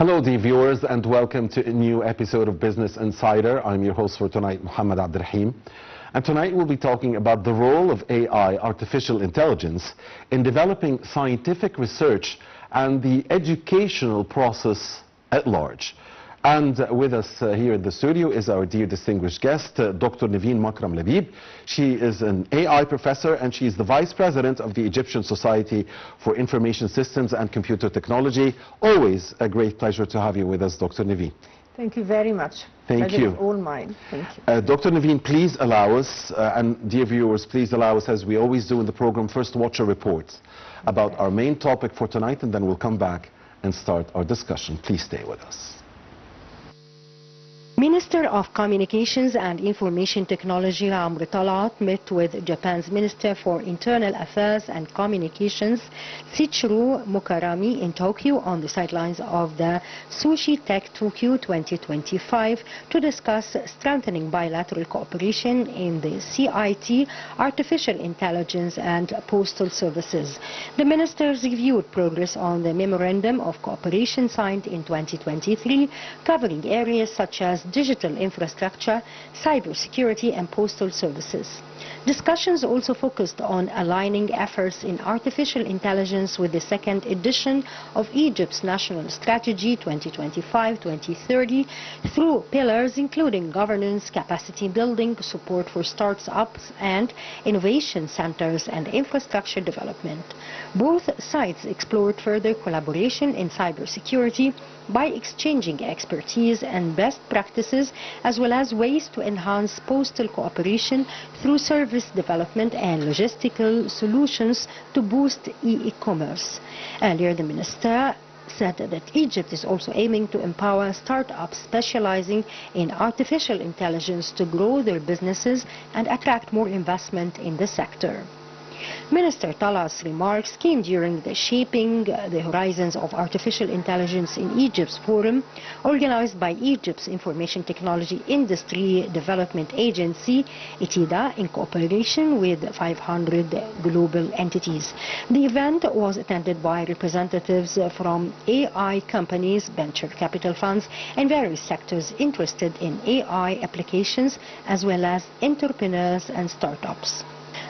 Hello, dear viewers, and welcome to a new episode of Business Insider. I'm your host for tonight, Muhammad Abdurrahim. And tonight we'll be talking about the role of AI, artificial intelligence, in developing scientific research and the educational process at large. And with us here in the studio is our dear distinguished guest, Dr. Nevine Makram Labib. She is an AI professor and she is the Vice President of the Egyptian Society for Information Systems and Computer Technology. Always a great pleasure to have you with us, Dr. Nevine. Thank you very much. Thank you. That is all mine. Thank you. Dr. Nevine, please allow us, and dear viewers, please allow us, as we always do in the program, first watch a report about our main topic for tonight, and then we'll come back and start our discussion. Please stay with us. Minister of Communications and Information Technology Amr Talat met with Japan's Minister for Internal Affairs and Communications Tsuchiro Mukarami in Tokyo on the sidelines of the Sushi Tech Tokyo 2025 to discuss strengthening bilateral cooperation in the CIT, artificial intelligence and postal services. The ministers reviewed progress on the Memorandum of Cooperation signed in 2023, covering areas such as digital infrastructure, cybersecurity and postal services. Discussions also focused on aligning efforts in artificial intelligence with the second edition of Egypt's National Strategy 2025-2030 through pillars including governance, capacity building, support for startups and innovation centers and infrastructure development. Both sides explored further collaboration in cybersecurity by exchanging expertise and best practices, as well as ways to enhance postal cooperation through service development and logistical solutions to boost e-commerce. Earlier, the minister said that Egypt is also aiming to empower startups specializing in artificial intelligence to grow their businesses and attract more investment in the sector. Minister Talat's remarks came during the Shaping the Horizons of Artificial Intelligence in Egypt's forum, organized by Egypt's Information Technology Industry Development Agency, ITIDA, in cooperation with 500 global entities. The event was attended by representatives from AI companies, venture capital funds, and various sectors interested in AI applications, as well as entrepreneurs and startups.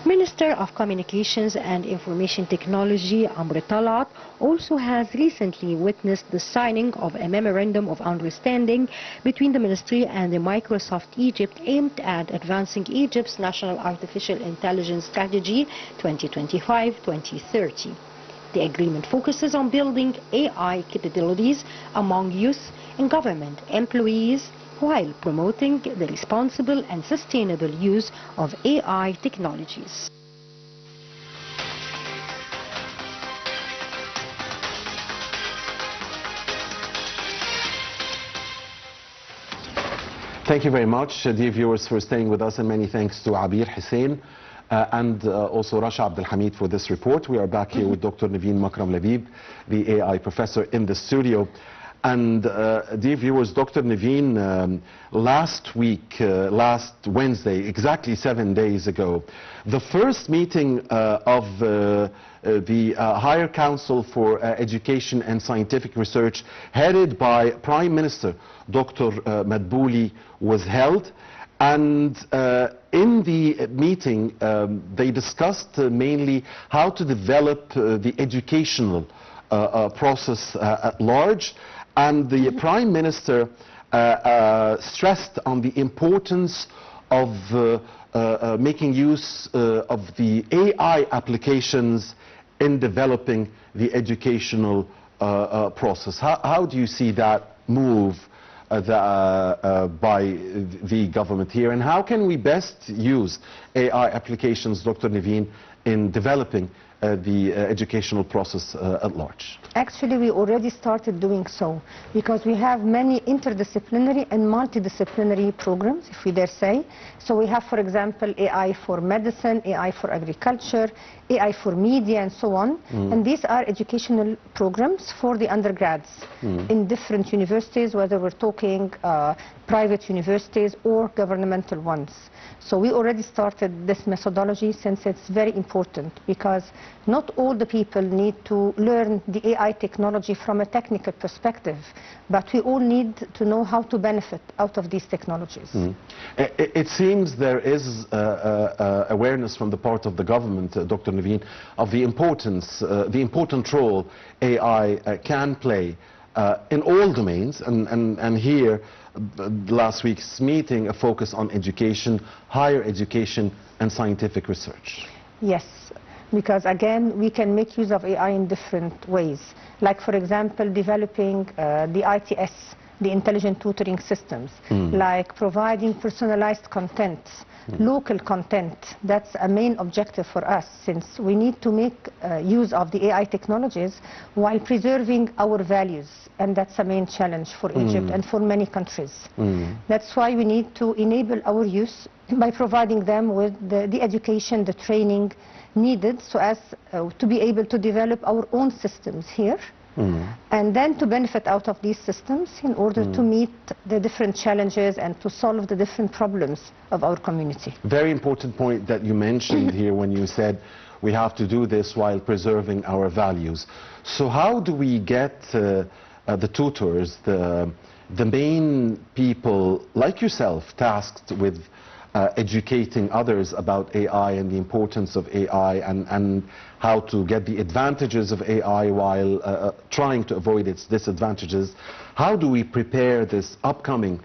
Minister of Communications and Information Technology Amr Talat also has recently witnessed the signing of a Memorandum of Understanding between the Ministry and the Microsoft Egypt aimed at advancing Egypt's National Artificial Intelligence Strategy 2025-2030. The agreement focuses on building AI capabilities among youth and government employees, while promoting the responsible and sustainable use of AI technologies. Thank you very much, dear viewers, for staying with us, and many thanks to Abir Hussein and also Rasha Abdul Hamid for this report. We are back here with Dr. Nevine Makram Labib, the AI professor, in the studio. And dear viewers, Dr. Nevine, last week, last Wednesday, exactly 7 days ago, the first meeting of the Higher Council for Education and Scientific Research, headed by Prime Minister Dr. Madbouli, was held. And in the meeting, they discussed mainly how to develop the educational process at large. And the Prime Minister stressed on the importance of making use of the AI applications in developing the educational process. How do you see that move by the government here, and how can we best use AI applications, Dr. Nevine, in developing the educational process at large? Actually, we already started doing so, because we have many interdisciplinary and multidisciplinary programs, if we dare say. So we have, for example, AI for medicine, AI for agriculture, AI for media, and so on. And these are educational programs for the undergrads in different universities, whether we're talking private universities or governmental ones. So we already started this methodology, since it's very important, because Not all the people need to learn the AI technology from a technical perspective, but we all need to know how to benefit out of these technologies. It seems there is awareness from the part of the government, Dr. Nevine, of the important role AI can play in all domains, and here, last week's meeting, a focus on education, higher education, and scientific research. Yes, because again, we can make use of AI in different ways. Like, for example, developing the ITS, the intelligent tutoring systems, like providing personalized content, local content. That's a main objective for us, since we need to make use of the AI technologies while preserving our values, and that's a main challenge for Egypt and for many countries. That's why we need to enable our youth by providing them with the education, the training needed, so as to be able to develop our own systems here, and then to benefit out of these systems in order to meet the different challenges and to solve the different problems of our community. Very important point that you mentioned here when you said we have to do this while preserving our values. So how do we get the tutors, the main people like yourself tasked with educating others about AI and the importance of AI, and how to get the advantages of AI while trying to avoid its disadvantages? How do we prepare this upcoming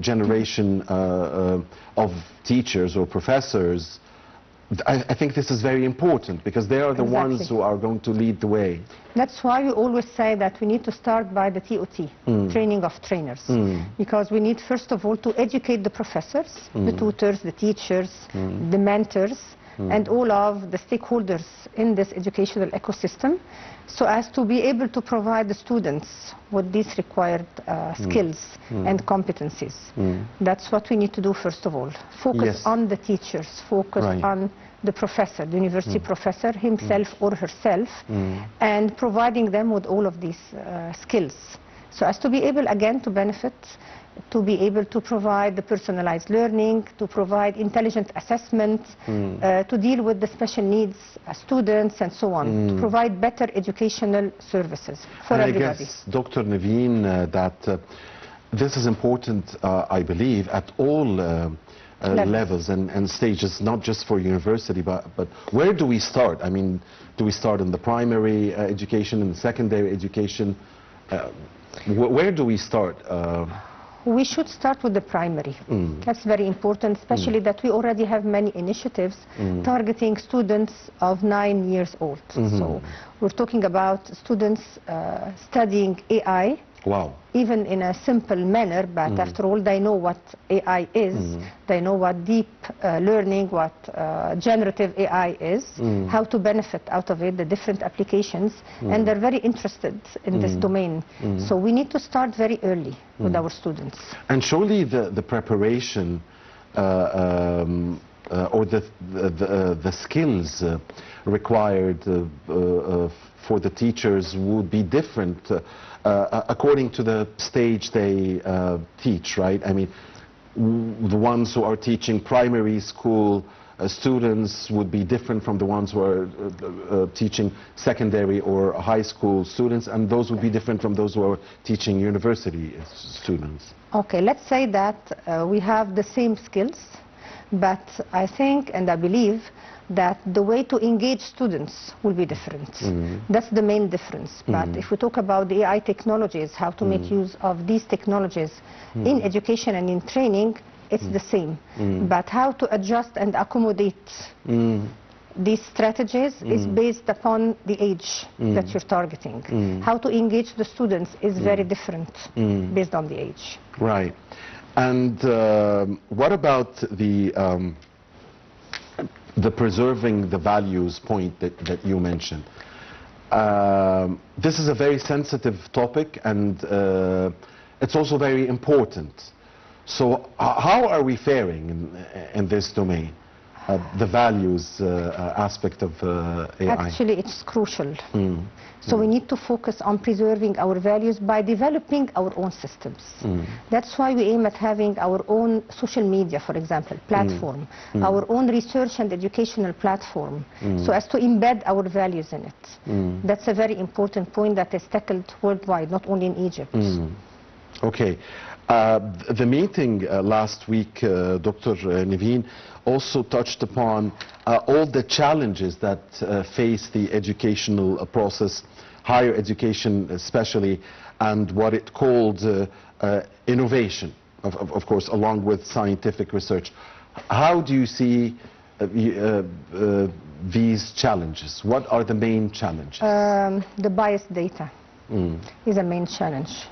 generation of teachers or professors? I think this is very important, because they are the ones who are going to lead the way. That's why we always say that we need to start by the TOT, training of trainers, because we need first of all to educate the professors, the tutors, the teachers, the mentors, and all of the stakeholders in this educational ecosystem, so as to be able to provide the students with these required skills and competencies. That's what we need to do first of all. Focus on the teachers, focus on the professor, the university professor himself or herself, and providing them with all of these skills, so as to be able again to benefit, to be able to provide the personalized learning, to provide intelligent assessment, to deal with the special needs students and so on, to provide better educational services for everybody. I guess, Dr. Nevine, that this is important, I believe, at all levels and stages, not just for university, but where do we start? I mean, do we start in the primary education, in the secondary education? Where do we start? We should start with the primary. That's very important, especially that we already have many initiatives targeting students of 9 years old. So we're talking about students studying AI, even in a simple manner, but after all, they know what AI is, they know what deep learning, what generative AI is, how to benefit out of it, the different applications, and they're very interested in this domain. So we need to start very early with our students. And surely the preparation or the skills required for the teachers would be different according to the stage they teach, right? I mean, the ones who are teaching primary school students would be different from the ones who are teaching secondary or high school students, and those would be different from those who are teaching university students. Okay, let's say that we have the same skills, but I think and I believe that the way to engage students will be different. That's the main difference. But if we talk about the AI technologies, how to make use of these technologies in education and in training, it's the same. But how to adjust and accommodate these strategies is based upon the age that you're targeting. How to engage the students is very different based on the age. Right. And what about the preserving the values point that you mentioned? This is a very sensitive topic, and it's also very important. So how are we faring in this domain? the values aspect of AI? Actually, it's crucial. So we need to focus on preserving our values by developing our own systems. That's why we aim at having our own social media, for example, platform, our own research and educational platform, so as to embed our values in it. That's a very important point that is tackled worldwide, not only in Egypt. Okay. The meeting last week, Dr. Nevine, also touched upon all the challenges that face the educational process, higher education especially, and what it called innovation, of course, along with scientific research. How do you see these challenges? What are the main challenges? The biased data is a main challenge.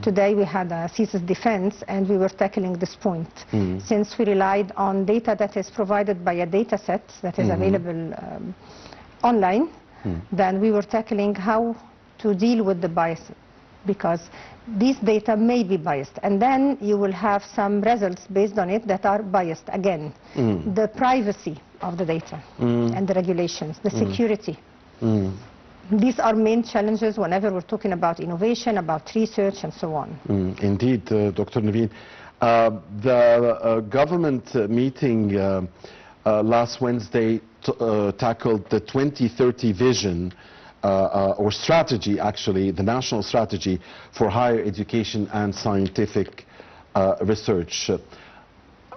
Today we had a thesis defense and we were tackling this point. Since we relied on data that is provided by a data set that is available online, then we were tackling how to deal with the bias, because these data may be biased, and then you will have some results based on it that are biased again. The privacy of the data and the regulations, the security. These are main challenges whenever we're talking about innovation, about research, and so on. Indeed, Dr. Nevine. The government meeting last Wednesday tackled the 2030 vision, or strategy, actually, the national strategy for higher education and scientific research.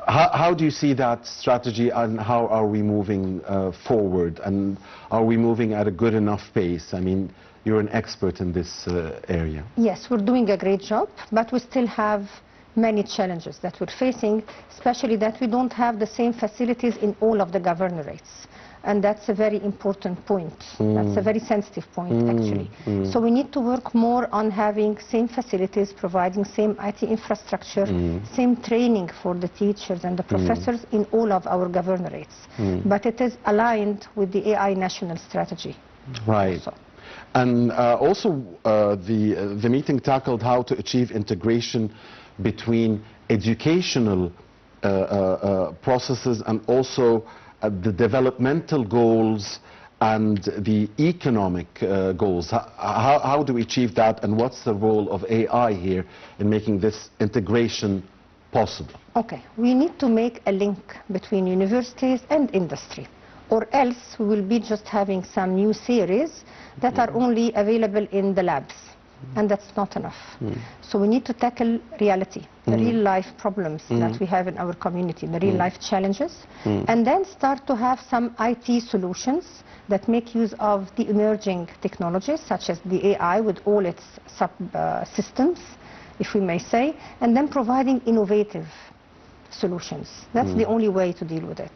How do you see that strategy, and how are we moving forward, and are we moving at a good enough pace? I mean, you're an expert in this area. Yes, we're doing a great job, but we still have many challenges that we're facing, especially that we don't have the same facilities in all of the governorates. And that's a very important point. That's a very sensitive point, actually. So we need to work more on having same facilities, providing same IT infrastructure, same training for the teachers and the professors in all of our governorates. But it is aligned with the AI national strategy. Right. Also. And also the meeting tackled how to achieve integration between educational processes and also the developmental goals and the economic goals. How do we achieve that, and what's the role of AI here in making this integration possible? Okay, we need to make a link between universities and industry, or else we will be just having some new theories that are only available in the labs. And that's not enough. So we need to tackle reality, the real life problems that we have in our community, the real life challenges, and then start to have some IT solutions that make use of the emerging technologies, such as the AI with all its systems, if we may say, and then providing innovative solutions. That's the only way to deal with it.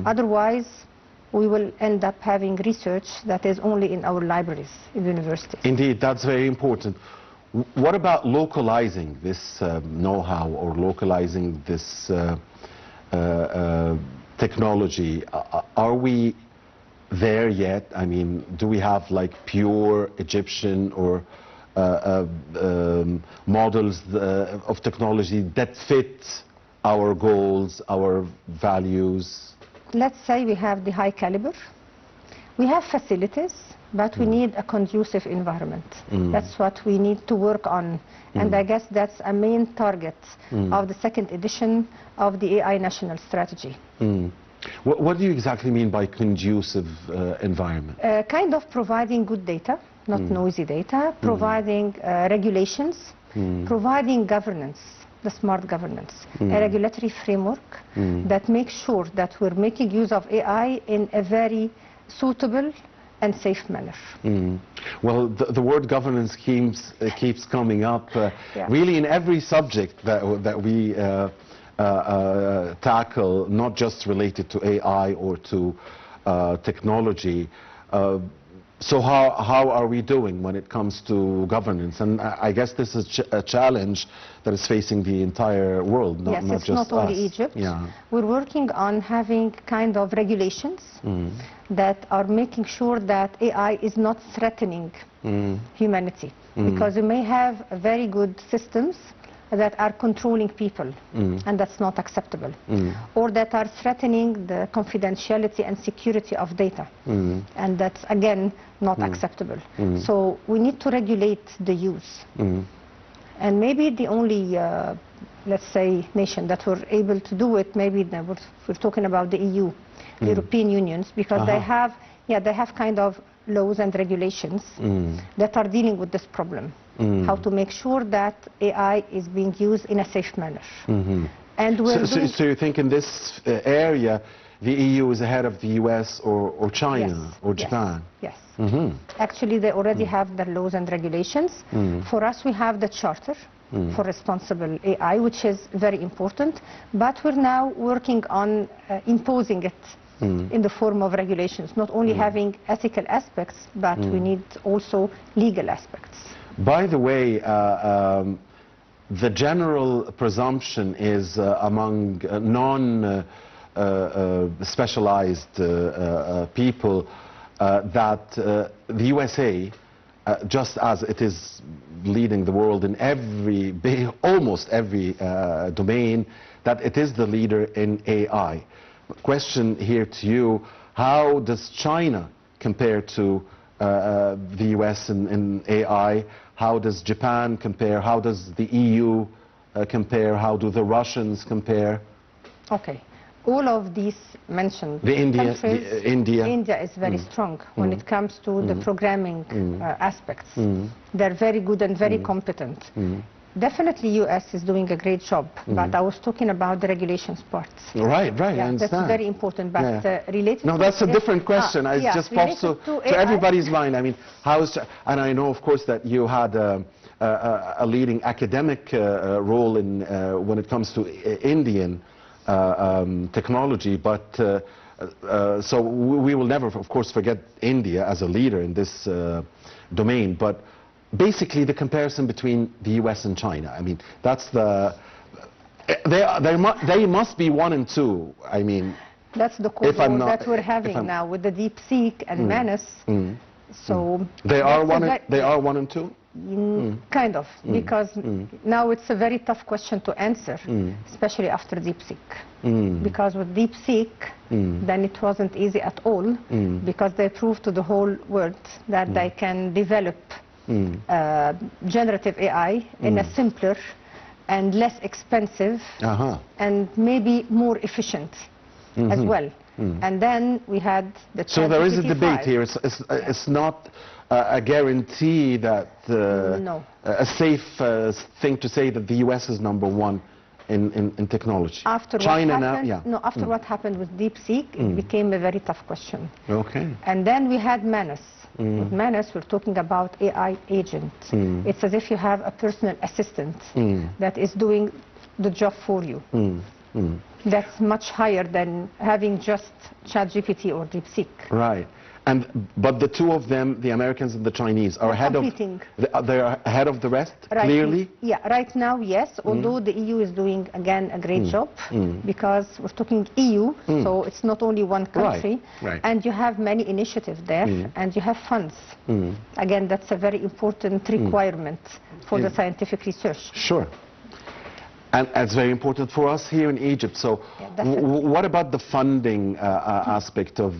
Otherwise, we will end up having research that is only in our libraries, in universities. Indeed, that's very important. What about localizing this know-how, or localizing this technology? Are we there yet? I mean, do we have like pure Egyptian or models of technology that fit our goals, our values? Let's say we have the high caliber. We have facilities, but we need a conducive environment. That's what we need to work on. And I guess that's a main target of the second edition of the AI national strategy. What do you exactly mean by conducive environment? Kind of providing good data, not noisy data, providing regulations, providing governance, the smart governance, a regulatory framework that makes sure that we're making use of AI in a very suitable and safe manner. Well, the word governance keeps coming up really in every subject that we tackle, not just related to AI or to technology. So how are we doing when it comes to governance? And I guess this is a challenge that is facing the entire world, not just us. Yes, it's not only Egypt. Yeah. We're working on having kind of regulations that are making sure that AI is not threatening humanity. Because we may have very good systems, that are controlling people, and that's not acceptable, or that are threatening the confidentiality and security of data, and that's again not acceptable. So we need to regulate the use. And maybe the only, let's say, nation that were able to do it, maybe we're talking about the EU, the European Unions, because they have kind of laws and regulations that are dealing with this problem. How to make sure that AI is being used in a safe manner. And so you think in this area, the EU is ahead of the US or China or Japan? Yes. Actually, they already have the laws and regulations. For us, we have the Charter for Responsible AI, which is very important. But we're now working on imposing it in the form of regulations, not only having ethical aspects, but we need also legal aspects. By the way, the general presumption is among non-specialized people that the USA, just as it is leading the world in almost every domain, that it is the leader in AI. Question here to you, how does China compare to the US in AI? How does Japan compare? How does the EU compare? How do the Russians compare? Okay. All of these mentioned countries, India is very strong when it comes to the programming aspects. They're very good and very competent. Definitely US is doing a great job, but I was talking about the regulations parts. Right, Yeah, I understand. that's very important, but related No, that's a different question. It just pops to everybody's mind. I mean, and I know, of course, that you had a leading academic role in when it comes to Indian technology, but so we will never, of course, forget India as a leader in this domain, but basically the comparison between the US and China, I mean, that's they must be 1 and 2, I mean. That's the core that we're having now with the DeepSeek and Manus. So they are 1 and 2? Kind of, because now it's a very tough question to answer, especially after DeepSeek. Because with DeepSeek, then it wasn't easy at all, because they proved to the whole world that they can develop generative AI in a simpler and less expensive and maybe more efficient as well. And then we had the So there is a debate here. It's not a guarantee that a safe thing to say that the US is #1 in technology. After China what happened, now, after what happened with DeepSeek, it became a very tough question. Okay. And then we had Manus. With Manus, we're talking about AI agent. It's as if you have a personal assistant that is doing the job for you. That's much higher than having just ChatGPT or DeepSeek. Right. But the two of them, the Americans and the Chinese, are ahead they're ahead of the rest, clearly? Yeah, right now, yes, although the EU is doing, again, a great job, because we're talking EU, so it's not only one country, and you have many initiatives there, and you have funds. Again, that's a very important requirement for the scientific research. Sure. And it's very important for us here in Egypt. So what about the funding aspect of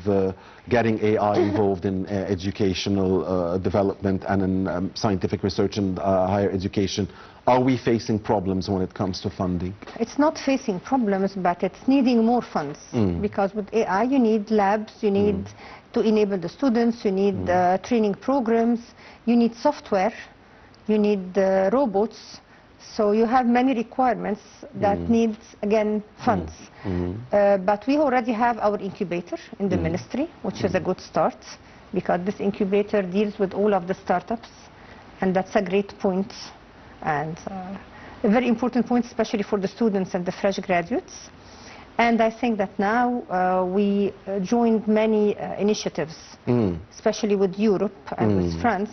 getting AI involved in educational development and in scientific research and higher education? Are we facing problems when it comes to funding? It's not facing problems, but it's needing more funds. Because with AI, you need labs, you need to enable the students, you need training programs, you need software, you need robots. So you have many requirements that need, again, funds. But we already have our incubator in the ministry, which is a good start, because this incubator deals with all of the startups, and that's a great point, and a very important point, especially for the students and the fresh graduates. And I think that now we joined many initiatives, especially with Europe and with France.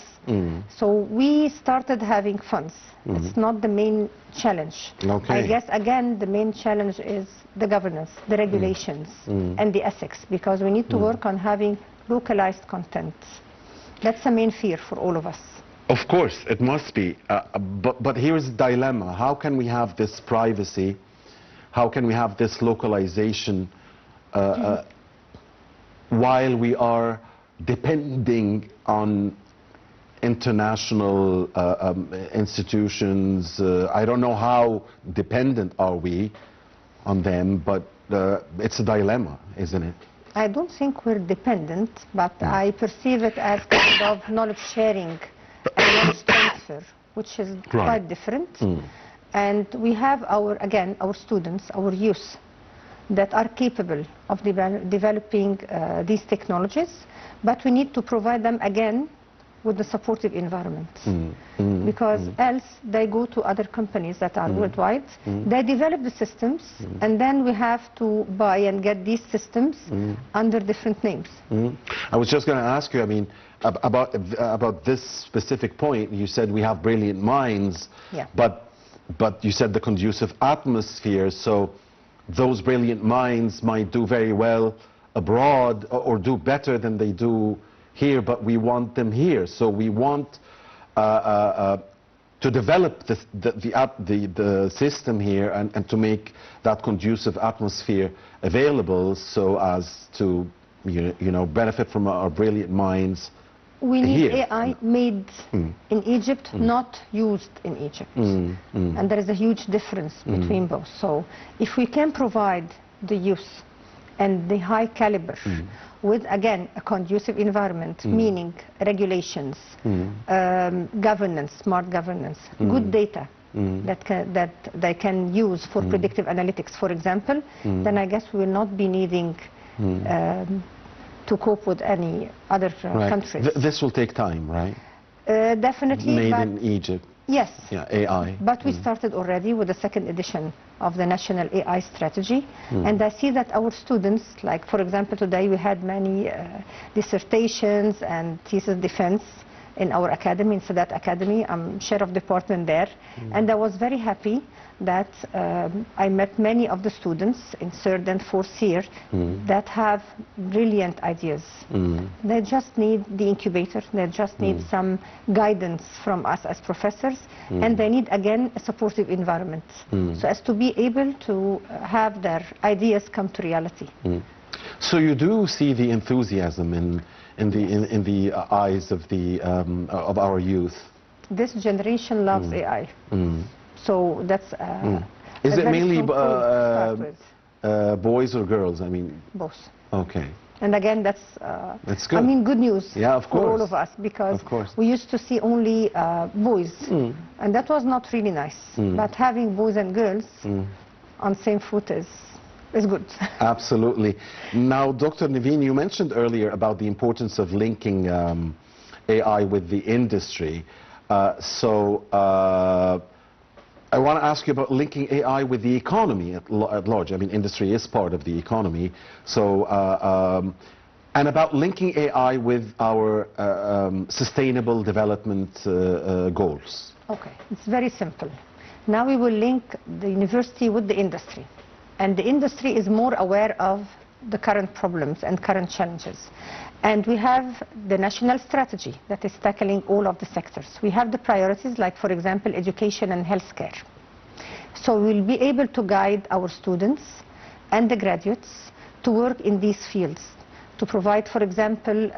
So we started having funds. It's not the main challenge. I guess, again, the main challenge is the governance, the regulations, and the ethics, because we need to work on having localized content. That's the main fear for all of us. Of course, it must be. But here's the dilemma. How can we have this privacy? How can we have this localization while we are depending on international institutions? I don't know how dependent are we on them, but it's a dilemma, isn't it? I don't think we're dependent, but I perceive it as kind of knowledge sharing and knowledge transfer, which is quite different. And we have our students, our youth, that are capable of developing these technologies, but we need to provide them again with the supportive environment. Because else they go to other companies that are worldwide, they develop the systems, and then we have to buy and get these systems under different names. I was just going to ask you, I mean, about this specific point. You said we have brilliant minds, but you said the conducive atmosphere, so those brilliant minds might do very well abroad or do better than they do here, but we want them here. So we want to develop the system here and to make that conducive atmosphere available so as to benefit from our brilliant minds. We need here. AI made in Egypt, not used in Egypt. And there is a huge difference between both. So if we can provide the youth and the high caliber with, again, a conducive environment, meaning regulations, governance, smart governance, good data that they can use for predictive analytics, for example, then I guess we will not be needing to cope with any other countries. This will take time, right? Definitely. Made in Egypt. Yes. Yeah, AI. But we started already with the second edition of the National AI Strategy. And I see that our students, like for example today we had many dissertations and thesis defense in our academy, in Sadat Academy. I'm chair of department there. And I was very happy that I met many of the students in third and fourth year that have brilliant ideas. They just need the incubator, they just need some guidance from us as professors, and they need, again, a supportive environment, so as to be able to have their ideas come to reality. So you do see the enthusiasm in the eyes of our youth? This generation loves AI. So that's Is it mainly boys or girls? I mean, both. Okay. And again, that's good. I mean, good news for all of us, because we used to see only boys, and that was not really nice. But having boys and girls on same foot is good. Absolutely. Now, Dr. Nevine, you mentioned earlier about the importance of linking AI with the industry. I want to ask you about linking AI with the economy at large. I mean, industry is part of the economy. So, and about linking AI with our sustainable development goals. Okay, it's very simple. Now we will link the university with the industry. And the industry is more aware of the current problems and current challenges. And we have the national strategy that is tackling all of the sectors. We have the priorities, like, for example, education and healthcare. So we'll be able to guide our students and the graduates to work in these fields, to provide, for example,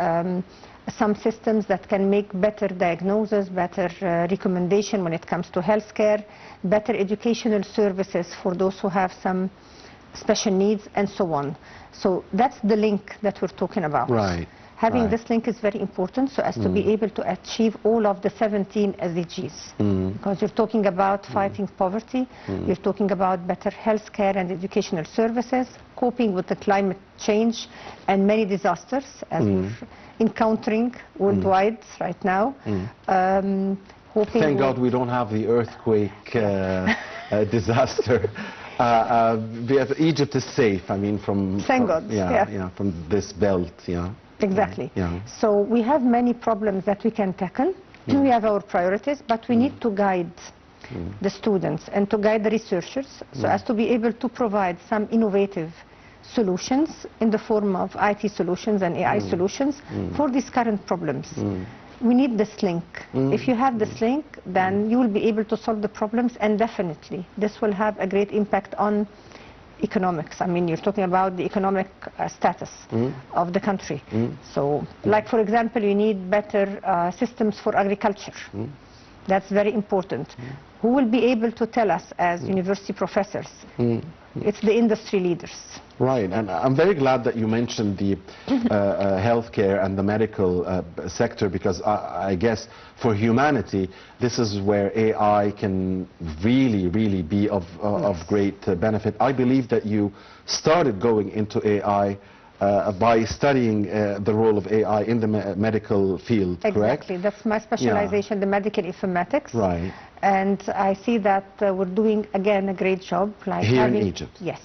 some systems that can make better diagnosis, better recommendation when it comes to healthcare, better educational services for those who have some special needs, and so on. So that's the link that we're talking about. Right. Having this link is very important, so as to be able to achieve all of the 17 SDGs. Because you're talking about fighting poverty, you're talking about better health care and educational services, coping with the climate change and many disasters as we're encountering worldwide right now. Thank God we don't have the earthquake disaster. Egypt is safe, I mean, from... Thank God. From this belt, Exactly. So we have many problems that we can tackle. We have our priorities, but we need to guide the students and to guide the researchers so as to be able to provide some innovative solutions in the form of IT solutions and AI solutions for these current problems. we need this link. If you have this link, then you will be able to solve the problems, and definitely this will have a great impact on economics. I mean, you're talking about the economic status of the country. So, like for example, you need better systems for agriculture. That's very important. Who will be able to tell us as university professors? It's the industry leaders. Right, and I'm very glad that you mentioned the healthcare and the medical sector, because I guess for humanity, this is where AI can really be of great benefit. I believe that you started going into AI by studying the role of AI in the medical field, correct? Exactly, that's my specialization, the medical informatics. Right. And I see that we're doing, again, a great job. Like here in Egypt? Yes.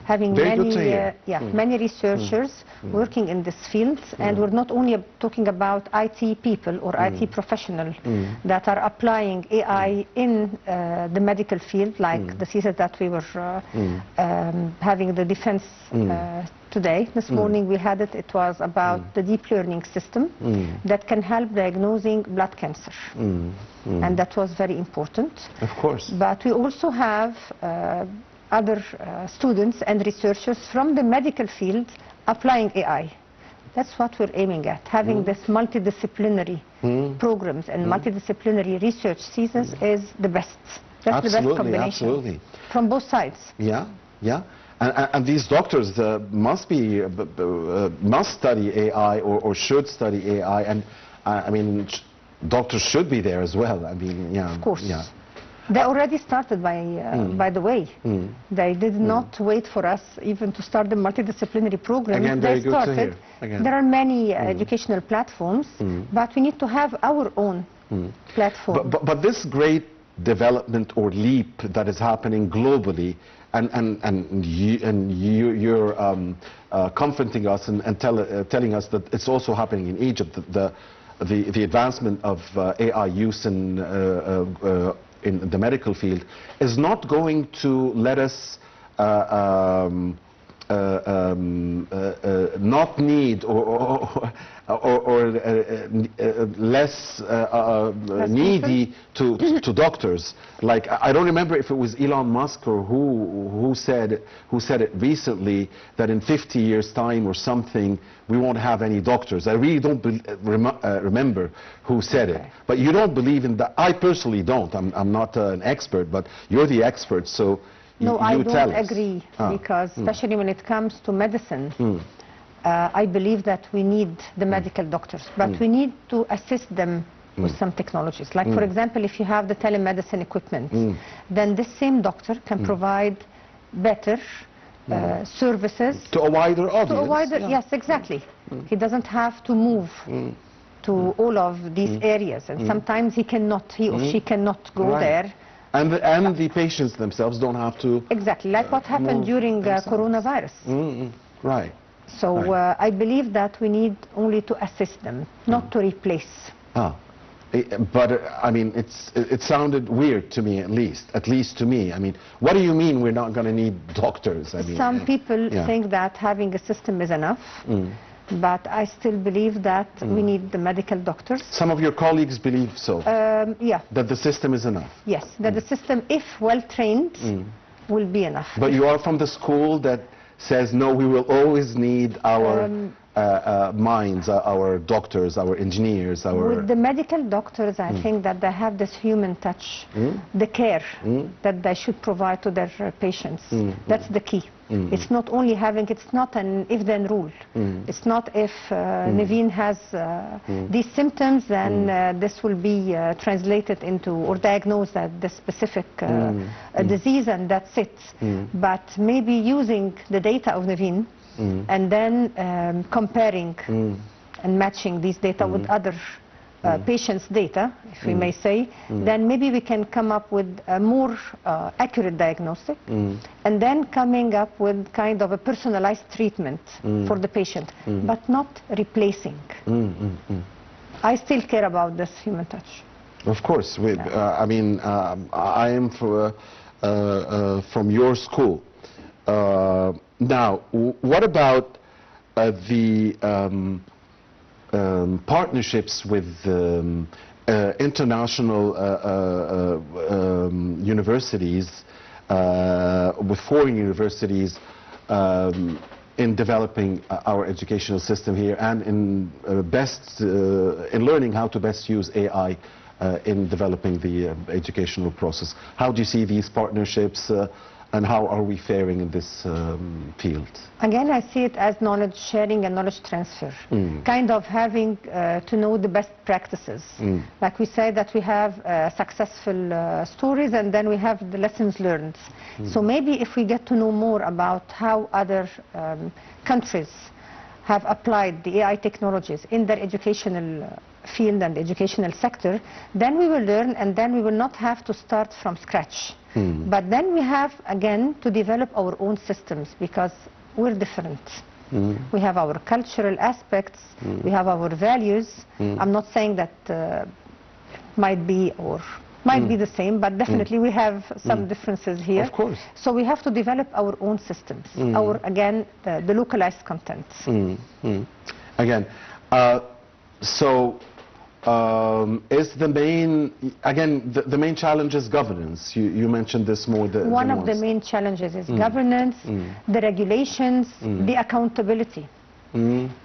Having Very many, good to hear. many researchers working in this field, and we're not only talking about IT people or IT professionals that are applying AI in the medical field, like the thesis that we were having the defense today. This morning we had it. It was about the deep learning system that can help diagnosing blood cancer, and that was very important. Of course. But we also have other students and researchers from the medical field applying AI. That's what we're aiming at, having this multidisciplinary programs and multidisciplinary research thesis is the best. That's the best combination. Absolutely. From both sides. Yeah, yeah. And these doctors must study AI or should study AI, and I mean, doctors should be there as well. I mean, yeah. Of course. Yeah. They already started, by the way. They did not wait for us even to start the multidisciplinary program. Again, they very good to hear. Again. There are many educational platforms, but we need to have our own platform. But this great development or leap that is happening globally, and you're comforting us and telling us that it's also happening in Egypt, the advancement of AI use in the medical field is not going to let us not need or less needy to doctors. Like, I don't remember if it was Elon Musk or who said it recently, that in 50 years time or something we won't have any doctors. I really don't remember who said it, but you don't believe in that. I personally don't. I'm not an expert, but you're the expert, so no, I you don't agree, because especially when it comes to medicine, I believe that we need the medical doctors, but we need to assist them with some technologies. Like, for example, if you have the telemedicine equipment, then this same doctor can provide better services to a wider audience. Yes, exactly. He doesn't have to move to all of these areas, and sometimes he or she cannot go there. And the patients themselves don't have to... Exactly, like what happened during coronavirus. Right. So I believe that we need only to assist them, not to replace. But I mean, it sounded weird to me, at least to me. I mean, what do you mean we're not going to need doctors? I mean, some people think that having a system is enough. But I still believe that we need the medical doctors. Some of your colleagues believe so? Yeah. That the system is enough? Yes, that the system, if well trained, will be enough. But you are from the school that says, no, we will always need our minds, our doctors, our engineers, With the medical doctors, I think that they have this human touch, the care that they should provide to their patients. That's the key. It's not only it's not an if-then rule. It's not if Nevine has these symptoms, then this will be translated into or diagnosed as the specific disease, and that's it. But maybe using the data of Nevine and then comparing and matching these data with other patients' data, if we may say, then maybe we can come up with a more accurate diagnostic, and then coming up with kind of a personalized treatment for the patient, but not replacing. I still care about this human touch. Of course. I mean, I am from your school. Now, what about the partnerships with international universities, with foreign universities, in developing our educational system here, and in in learning how to best use AI in developing the educational process. How do you see these partnerships, and how are we faring in this field? Again, I see it as knowledge sharing and knowledge transfer. Kind of having to know the best practices. Like we say that we have successful stories, and then we have the lessons learned. So maybe if we get to know more about how other countries have applied the AI technologies in their educational field and educational sector, then we will learn, and then we will not have to start from scratch. But then we have, again, to develop our own systems, because we're different. We have our cultural aspects, we have our values. I'm not saying that might be the same, but definitely we have some differences here. Of course. So we have to develop our own systems, again, the localized contents. Again, is the main, again, the main challenge is governance. You mentioned this more than One once. of the main challenges is governance, the regulations, the accountability.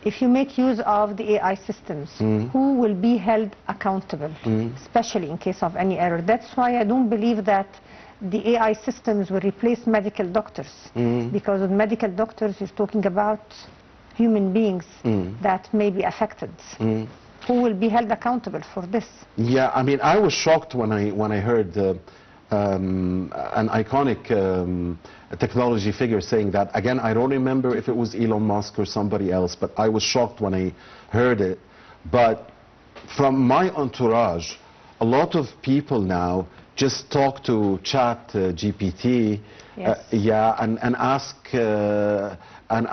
If you make use of the AI systems, who will be held accountable, especially in case of any error? That's why I don't believe that the AI systems will replace medical doctors, because with medical doctors you're talking about human beings that may be affected. Who will be held accountable for this? Yeah, I mean, I was shocked when I heard an iconic technology figure saying that. Again, I don't remember if it was Elon Musk or somebody else, but I was shocked when I heard it. But from my entourage, a lot of people now just talk to Chat GPT, and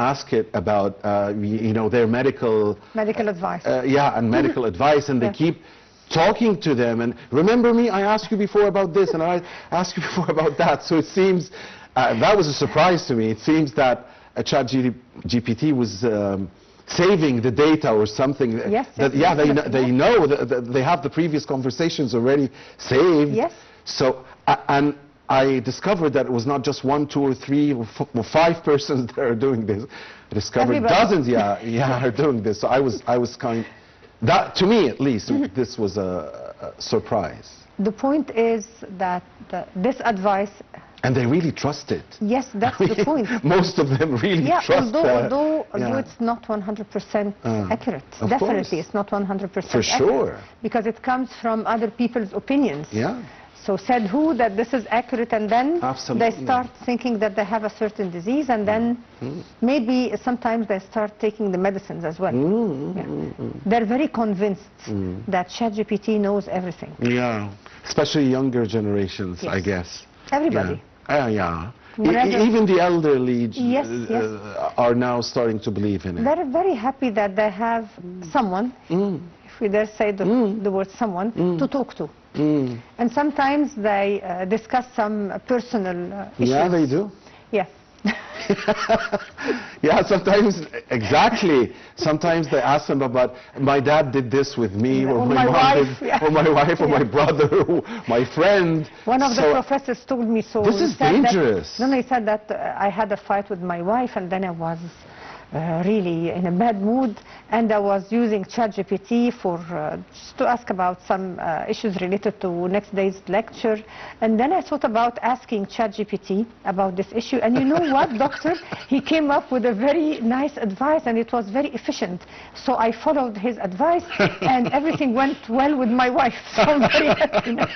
ask it about their medical advice. And medical advice, and they keep talking to them. And remember me, I asked you before about this, and I asked you before about that. So it seems that was a surprise to me. It seems that Chat GPT was saving the data or something. They know that they have the previous conversations already saved. Yes. So and I discovered that it was not just 1, 2, or 3, or 5 persons that are doing this. I discovered dozens, are doing this. So I was that, to me at least, this was a surprise. The point is that this advice... And they really trust it. Yes, that's the point. Most of them really trust although it's not 100% accurate. Definitely it's not 100% For sure. Because it comes from other people's opinions. Yeah. So said who that this is accurate, and then Absolutely. they start thinking that they have a certain disease, and then maybe sometimes they start taking the medicines as well. They're very convinced that ChatGPT knows everything. Yeah, especially younger generations, I guess. Everybody. Even the elderly are now starting to believe in it. They're very happy that they have someone, if we dare say the word someone, to talk to. And sometimes they discuss some personal issues. Yeah, they do. Yeah. Yeah, sometimes, exactly. Sometimes they ask them about, my dad did this with me, or my mom did, or my wife, or my brother, or my friend. One of the professors told me so. This is dangerous. He said that I had a fight with my wife, and then I was really in a bad mood, and I was using ChatGPT for just to ask about some issues related to next day's lecture. And then I thought about asking ChatGPT about this issue, and you know what, doctor? He came up with a very nice advice, and it was very efficient. So I followed his advice, and everything went well with my wife. So I'm very happy now.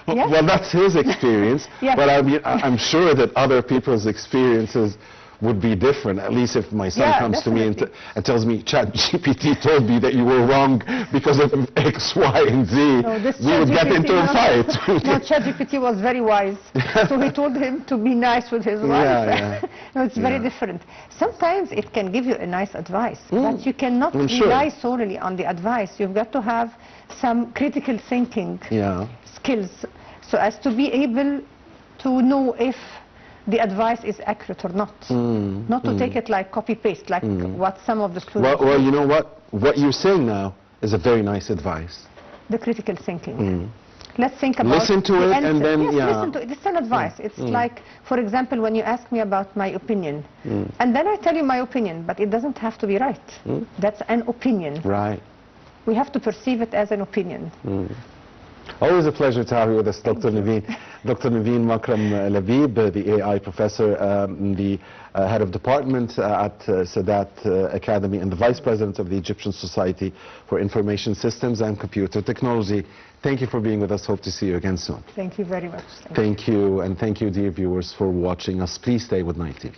Well, that's his experience, but I mean, I'm sure that other people's experiences would be different. At least if my son comes to me and tells me, ChatGPT told me that you were wrong because of X, Y, and Z, we would get into a fight. No, ChatGPT was very wise. So he told him to be nice with his wife. No, it's very different. Sometimes it can give you a nice advice, but you cannot rely solely on the advice. You've got to have some critical thinking skills, so as to be able to know if the advice is accurate or not. Not to take it like copy-paste, like what some of the students Well, you know what? What you're saying now is a very nice advice. The critical thinking. Let's think about Listen to it and then, yes, yeah. listen to it. It's an advice. It's like, for example, when you ask me about my opinion, and then I tell you my opinion, but it doesn't have to be right. That's an opinion. Right. We have to perceive it as an opinion. Always a pleasure to have you with us, Dr. Nevine. Dr. Nevine Makram Labib, the AI professor, the head of department at Sadat Academy and the vice president of the Egyptian Society for Information Systems and Computer Technology. Thank you for being with us. Hope to see you again soon. Thank you very much. Thank you, and thank you, dear viewers, for watching us. Please stay with 9 TV.